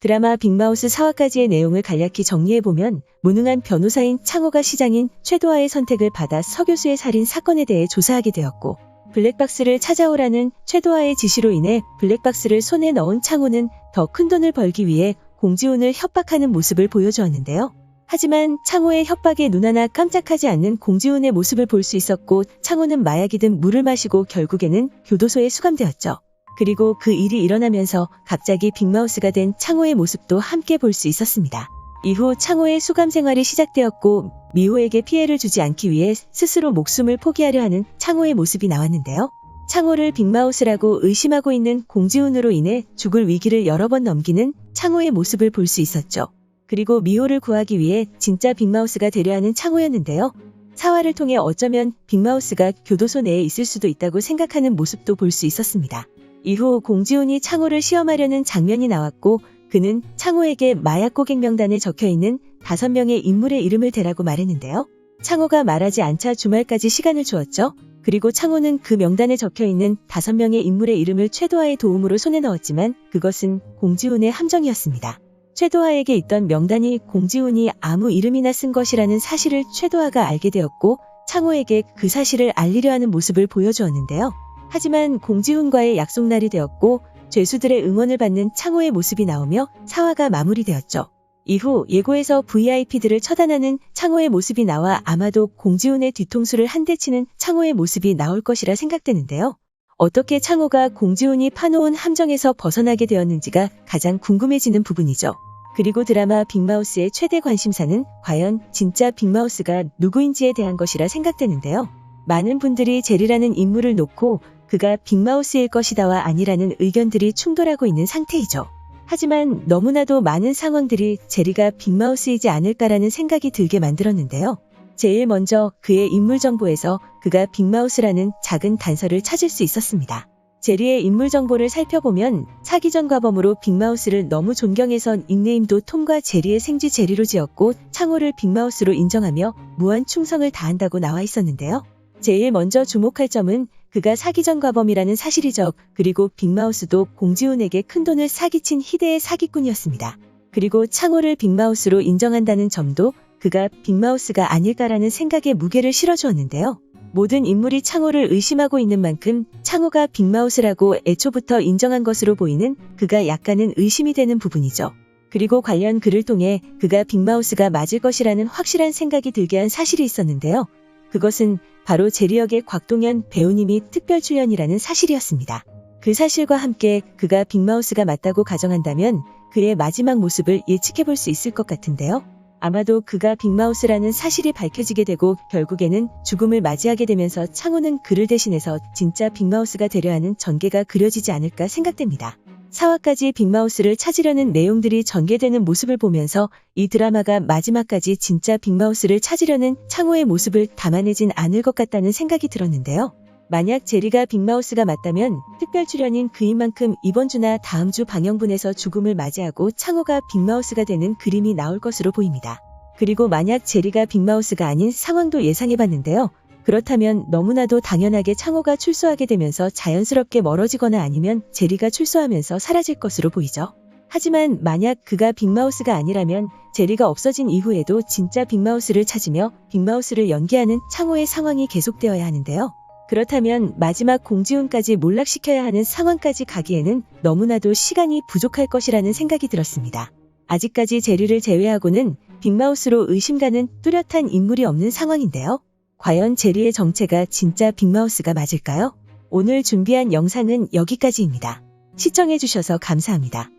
드라마 빅마우스 4화까지의 내용을 간략히 정리해보면 무능한 변호사인 창호가 시장인 최도하의 선택을 받아 서교수의 살인 사건에 대해 조사하게 되었고 블랙박스를 찾아오라는 최도하의 지시로 인해 블랙박스를 손에 넣은 창호는 더 큰 돈을 벌기 위해 공지훈을 협박하는 모습을 보여주었는데요. 하지만 창호의 협박에 눈 하나 깜짝하지 않는 공지훈의 모습을 볼 수 있었고 창호는 마약이든 물을 마시고 결국에는 교도소에 수감되었죠. 그리고 그 일이 일어나면서 갑자기 빅마우스가 된 창호의 모습도 함께 볼 수 있었습니다. 이후 창호의 수감 생활이 시작되었고 미호에게 피해를 주지 않기 위해 스스로 목숨을 포기하려 하는 창호의 모습이 나왔는데요. 창호를 빅마우스라고 의심하고 있는 공지훈으로 인해 죽을 위기를 여러 번 넘기는 창호의 모습을 볼 수 있었죠. 그리고 미호를 구하기 위해 진짜 빅마우스가 되려 하는 창호였는데요. 4화를 통해 어쩌면 빅마우스가 교도소 내에 있을 수도 있다고 생각하는 모습도 볼 수 있었습니다. 이후 공지훈이 창호를 시험하려는 장면이 나왔고 그는 창호에게 마약 고객 명단에 적혀있는 5명의 인물의 이름을 대라고 말했는데요. 창호가 말하지 않자 주말까지 시간을 주었죠. 그리고 창호는 그 명단에 적혀있는 5명의 인물의 이름을 최도하의 도움으로 손에 넣었지만 그것은 공지훈의 함정이었습니다. 최도하에게 있던 명단이 공지훈이 아무 이름이나 쓴 것이라는 사실을 최도하가 알게 되었고 창호에게 그 사실을 알리려 하는 모습을 보여주었는데요. 하지만 공지훈과의 약속날이 되었고 죄수들의 응원을 받는 창호의 모습이 나오며 4화가 마무리되었죠. 이후 예고에서 VIP들을 처단하는 창호의 모습이 나와 아마도 공지훈의 뒤통수를 한 대 치는 창호의 모습이 나올 것이라 생각되는데요. 어떻게 창호가 공지훈이 파놓은 함정에서 벗어나게 되었는지가 가장 궁금해지는 부분이죠. 그리고 드라마 빅마우스의 최대 관심사는 과연 진짜 빅마우스가 누구인지에 대한 것이라 생각되는데요. 많은 분들이 제리라는 인물을 놓고 그가 빅마우스일 것이다와 아니라는 의견들이 충돌하고 있는 상태이죠. 하지만 너무나도 많은 상황들이 제리가 빅마우스이지 않을까라는 생각이 들게 만들었는데요. 제일 먼저 그의 인물 정보에서 그가 빅마우스라는 작은 단서를 찾을 수 있었습니다. 제리의 인물 정보를 살펴보면 사기 전 과범으로 빅마우스를 너무 존경해서 닉네임도 톰과 제리의 생쥐 제리로 지었고 창호를 빅마우스로 인정하며 무한 충성을 다한다고 나와 있었는데요. 제일 먼저 주목할 점은 그가 사기 전 과범이라는 사실이죠. 그리고 빅마우스도 공지훈에게 큰돈을 사기친 희대의 사기꾼이었습니다. 그리고 창호를 빅마우스로 인정한다는 점도 그가 빅마우스가 아닐까라는 생각에 무게를 실어주었는데요. 모든 인물이 창호를 의심하고 있는 만큼 창호가 빅마우스라고 애초부터 인정한 것으로 보이는 그가 약간은 의심이 되는 부분이죠. 그리고 관련 글을 통해 그가 빅마우스가 맞을 것이라는 확실한 생각이 들게 한 사실이 있었는데요. 그것은 바로 제리 역의 곽동현 배우님이 특별 출연이라는 사실이었습니다. 그 사실과 함께 그가 빅마우스가 맞다고 가정한다면 그의 마지막 모습을 예측해볼 수 있을 것 같은데요. 아마도 그가 빅마우스라는 사실이 밝혀지게 되고 결국에는 죽음을 맞이하게 되면서 창호는 그를 대신해서 진짜 빅마우스가 되려 하는 전개가 그려지지 않을까 생각됩니다. 4화까지 빅마우스를 찾으려는 내용들이 전개되는 모습을 보면서 이 드라마가 마지막까지 진짜 빅마우스를 찾으려는 창호의 모습을 담아내진 않을 것 같다는 생각이 들었는데요. 만약 제리가 빅마우스가 맞다면 특별 출연인 그인 만큼 이번 주나 다음 주 방영분에서 죽음을 맞이하고 창호가 빅마우스가 되는 그림이 나올 것으로 보입니다. 그리고 만약 제리가 빅마우스가 아닌 상황도 예상해봤는데요. 그렇다면 너무나도 당연하게 창호가 출소하게 되면서 자연스럽게 멀어지거나 아니면 제리가 출소하면서 사라질 것으로 보이죠. 하지만 만약 그가 빅마우스가 아니라면 제리가 없어진 이후에도 진짜 빅마우스를 찾으며 빅마우스를 연기하는 창호의 상황이 계속되어야 하는데요. 그렇다면 마지막 공지훈까지 몰락시켜야 하는 상황까지 가기에는 너무나도 시간이 부족할 것이라는 생각이 들었습니다. 아직까지 제리를 제외하고는 빅마우스로 의심가는 뚜렷한 인물이 없는 상황인데요. 과연 제리의 정체가 진짜 빅마우스가 맞을까요? 오늘 준비한 영상은 여기까지입니다. 시청해주셔서 감사합니다.